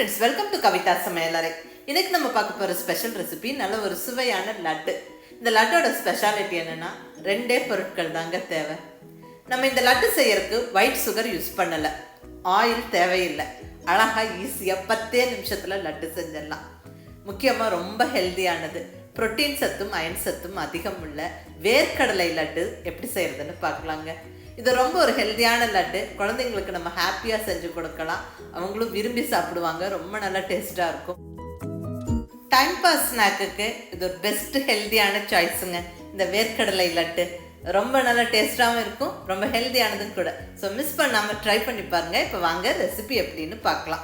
friends, welcome to Kavitha Samayalarai. இன்னைக்கு நம்ம பார்க்க போற ஸ்பெஷல் ரெசிபி நல்ல ஒரு சுவையான லட்டு. இந்த லட்டோட ஸ்பெஷாலிட்டி என்னன்னா ரெண்டே பொருட்கள் தாங்க தேவை. நம்ம இந்த லட்டு செய்யறதுக்கு ஒயிட் சுகர் யூஸ் பண்ணல, ஆயில் தேவையில்லை. அழகா ஈஸியா 10 நிமிஷத்துல லட்டு செஞ்சிடலாம். முக்கியமா ரொம்ப ஹெல்தியானது, புரோட்டீன் சத்தும் அயன் சத்தும் அதிகம் உள்ள வேர்க்கடலை லட்டு எப்படி செய்யறதுன்னு பார்க்கலாங்க. இது ரொம்ப ஒரு ஹெல்தியான லட்டு. குழந்தைங்களுக்கு நம்ம ஹாப்பியாக செஞ்சு கொடுக்கலாம், அவங்களும் விரும்பி சாப்பிடுவாங்க. ரொம்ப நல்லா டேஸ்ட்டாக இருக்கும். டைம் பாஸ் ஸ்நாக்குக்கு இது ஒரு பெஸ்ட் ஹெல்தியான சாய்ஸுங்க. இந்த வேர்க்கடலை லட்டு ரொம்ப நல்லா டேஸ்டாகவும் இருக்கும், ரொம்ப ஹெல்தியானதும் கூட. ஸோ மிஸ் பண்ணாமல் ட்ரை பண்ணி பாருங்கள். இப்போ வாங்க ரெசிபி எப்படின்னு பார்க்கலாம்.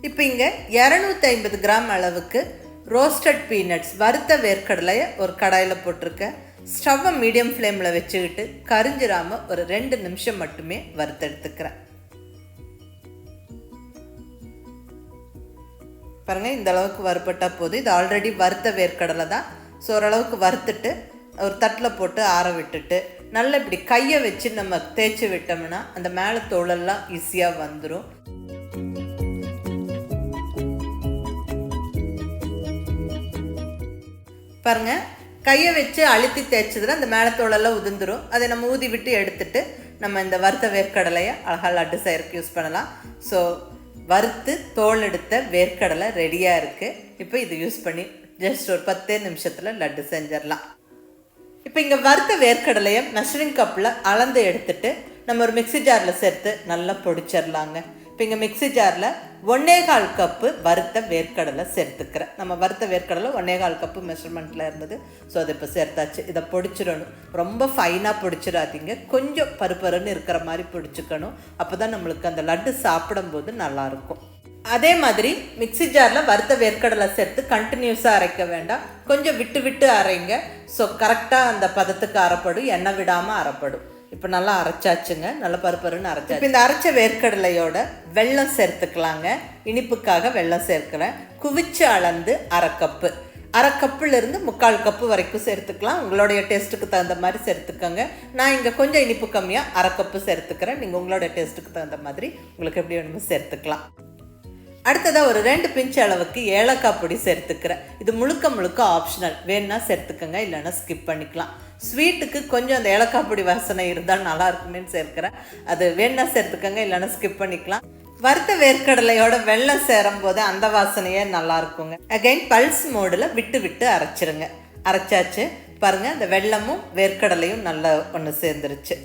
இப்போ இங்கே 250 கிராம் அளவுக்கு ரோஸ்டட் பீனட்ஸ் வறுத்த வேர்க்கடலையை ஒரு கடாயில் போட்டிருக்கேன். ஸ்டவ்வை மீடியம் ஃப்ளேமில் வச்சுக்கிட்டு கரிஞ்சிராமல் ஒரு 2 நிமிஷம் மட்டுமே வறுத்தெடுத்துக்கிறேன். பாருங்கள், இந்த அளவுக்கு வறுப்பட்டால் போதும். இது ஆல்ரெடி வறுத்த வேர்க்கடலை தான். ஸோ ஓரளவுக்கு வறுத்துட்டு ஒரு தட்டில் போட்டு ஆற விட்டுட்டு நல்லா இப்படி கையை வச்சு நம்ம தேய்ச்சி விட்டோம்னா அந்த மேலே தோலெல்லாம் ஈஸியாக வந்துடும். பாருங்க, கையை வச்சு அழுத்தி தேய்ச்சதுல அந்த மேலே தோலெல்லாம் உதிர்ந்துடும். அதை நம்ம ஊதி விட்டு எடுத்துட்டு நம்ம இந்த வறுத்த வேர்க்கடலையை அழகாக லட்டு செய்யறதுக்கு யூஸ் பண்ணலாம். ஸோ வறுத்து தோல் எடுத்த வேர்க்கடலை ரெடியாக இருக்குது. இப்போ இது யூஸ் பண்ணி ஜஸ்ட் ஒரு 10 நிமிஷத்தில் லட்டு செஞ்சிடலாம். இப்போ இங்கே வறுத்த வேர்க்கடலையை மெஷரிங் கப்பில் அளந்து எடுத்துட்டு நம்ம ஒரு மிக்சி ஜாரில் சேர்த்து நல்லா பொடிச்சிடலாங்க. இப்போ இங்கே மிக்சி ஜாரில் 1.25 கப்பு வறுத்த வேர்க்கடலை சேர்த்துக்கிறேன். நம்ம வறுத்த வேர்க்கடலை 1.25 கப்பு மெஷர்மெண்ட்டில் இருந்தது. ஸோ அதை இப்போ சேர்த்தாச்சு. இதை பொடிச்சிடணும். ரொம்ப ஃபைனாக பொடிச்சிடாதீங்க, கொஞ்சம் பருப்பருன்னு இருக்கிற மாதிரி பொடிச்சுக்கணும். அப்போ தான் நம்மளுக்கு அந்த லட்டு சாப்பிடும்போது நல்லாயிருக்கும். அதே மாதிரி மிக்சி ஜாரில் வறுத்த வேர்க்கடலை சேர்த்து கண்டினியூஸாக அரைக்க வேண்டாம், கொஞ்சம் விட்டு விட்டு அரைங்க. ஸோ கரெக்டாக அந்த பதத்துக்கு அரைப்படும், எண்ணெய் விடாமல் அரைப்படும். இப்போ நல்லா அரைச்சாச்சுங்க, நல்லா பருப்பருன்னு அரைச்சாச்சு. இப்போ இந்த அரைச்ச வேர்க்கடலையோட வெல்லம் சேர்த்துக்கலாங்க. இனிப்புக்காக வெல்லம் சேர்க்கிறேன். குவிச்சு அளந்து அரை கப்புலேருந்து 3/4 கப்பு வரைக்கும் சேர்த்துக்கலாம். உங்களுடைய டேஸ்ட்டுக்கு தகுந்த மாதிரி சேர்த்துக்கோங்க. நான் இங்கே கொஞ்சம் இனிப்பு கம்மியாக அரை கப்பு சேர்த்துக்கிறேன். நீங்கள் உங்களோட டேஸ்ட்டுக்கு தகுந்த மாதிரி உங்களுக்கு எப்படி வேணுமோ சேர்த்துக்கலாம். அடுத்ததாக ஒரு 2 பிஞ்ச் அளவுக்கு ஏலக்காய் பொடி சேர்த்துக்கிறேன். இது முழுக்க ஆப்ஷனல், வேணுன்னா சேர்த்துக்கோங்க, இல்லைன்னா ஸ்கிப் பண்ணிக்கலாம். ஸ்வீட்டுக்கு கொஞ்சம் அந்த ஏலக்காய் பொடி வாசனை இருந்தால் நல்லா இருக்குமேன்னு சேர்க்கிறேன். அது வேணுன்னா சேர்த்துக்கோங்க, இல்லைன்னா ஸ்கிப் பண்ணிக்கலாம். வறுத்த வேர்க்கடலையோட வெல்லம் சேரும் போது அந்த வாசனையே நல்லா இருக்குங்க. அகைன் பல்ஸ் மோடில் விட்டு விட்டு அரைச்சிருங்க. அரைச்சாச்சு பாருங்கள், அந்த வெல்லமும் வேர்க்கடலையும் நல்லா ஒன்று சேர்ந்துருச்சு.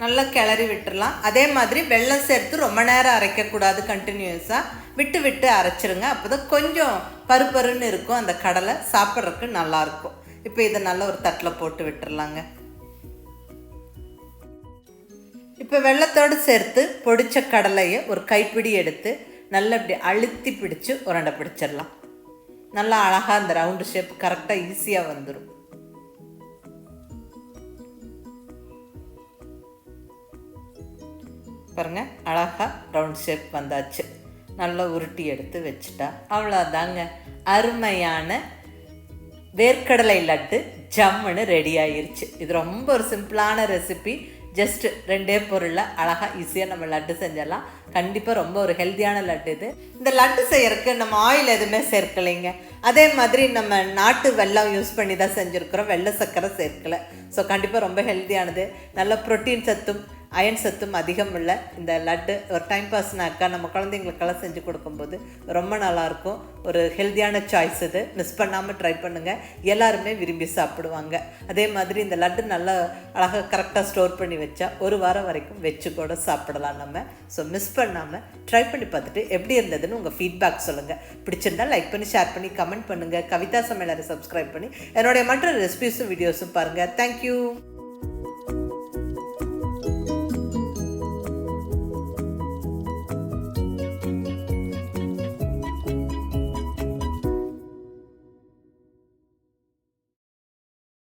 நல்லா கிளறி விட்டுடலாம். அதே மாதிரி வெல்லம் சேர்த்து ரொம்ப நேரம் அரைக்கக்கூடாது, கண்டினியூஸாக விட்டு விட்டு அரைச்சிருங்க. அப்போ தான் கொஞ்சம் பருப்பருன்னு இருக்கும், அந்த கடலை சாப்பிட்றதுக்கு நல்லாயிருக்கும். இப்போ இதை நல்லா ஒரு தட்டில் போட்டு விட்டுடலாங்க. இப்போ வெல்லத்தோடு சேர்த்து பொடிச்ச கடலையை ஒரு கைப்பிடி எடுத்து நல்லா இப்படி அழுத்தி பிடிச்சி உருண்டை பிடிச்சிடலாம். நல்லா அழகாக அந்த ரவுண்டு ஷேப் கரெக்டாக ஈஸியாக வந்துடும். பாருங்க, அழகாக ரவுண்ட் ஷேப் வந்தாச்சு. நல்லா உருட்டி எடுத்து வச்சுட்டா அவ்வளோதாங்க. அருமையான வேர்க்கடலை லட்டு ஜம்முன்னு ரெடி ஆகிருச்சு. இது ரொம்ப ஒரு சிம்பிளான ரெசிபி. ஜஸ்ட் 2 பொருளில் அழகாக ஈஸியாக நம்ம லட்டு செஞ்சிடலாம். கண்டிப்பாக ரொம்ப ஒரு ஹெல்த்தியான லட்டு இது. இந்த லட்டு செய்யறதுக்கு நம்ம ஆயில் எதுவுமே சேர்க்கலைங்க. அதே மாதிரி நம்ம நாட்டு வெல்லம் யூஸ் பண்ணி தான் செஞ்சுருக்கிறோம், வெள்ளை சர்க்கரை சேர்க்கலை. ஸோ கண்டிப்பாக ரொம்ப ஹெல்த்தியானது. நல்ல ப்ரோட்டீன் சத்தும் அயன் சத்தும் அதிகம் உள்ள இந்த லட்டு ஒரு டைம் பாஸ் ஸ்நாக்காக நம்ம குழந்தைங்களுக்கெல்லாம் செஞ்சு கொடுக்கும்போது ரொம்ப நல்லாயிருக்கும். ஒரு ஹெல்த்தியான சாய்ஸ் இது. மிஸ் பண்ணாமல் ட்ரை பண்ணுங்கள், எல்லாருமே விரும்பி சாப்பிடுவாங்க. அதே மாதிரி இந்த லட்டு நல்லா அழகாக கரெக்டாக ஸ்டோர் பண்ணி வச்சா 1 வாரம் வரைக்கும் வச்சு கூட சாப்பிடலாம் நம்ம. ஸோ மிஸ் பண்ணாமல் ட்ரை பண்ணி பார்த்துட்டு எப்படி இருந்ததுன்னு உங்கள் ஃபீட்பேக் சொல்லுங்கள். பிடிச்சிருந்தால் லைக் பண்ணி ஷேர் பண்ணி கமெண்ட் பண்ணுங்கள். கவிதா சமையலறை சப்ஸ்கிரைப் பண்ணி என்னுடைய மற்ற ரெசிபிஸும் வீடியோஸும் பாருங்கள். தேங்க்யூ.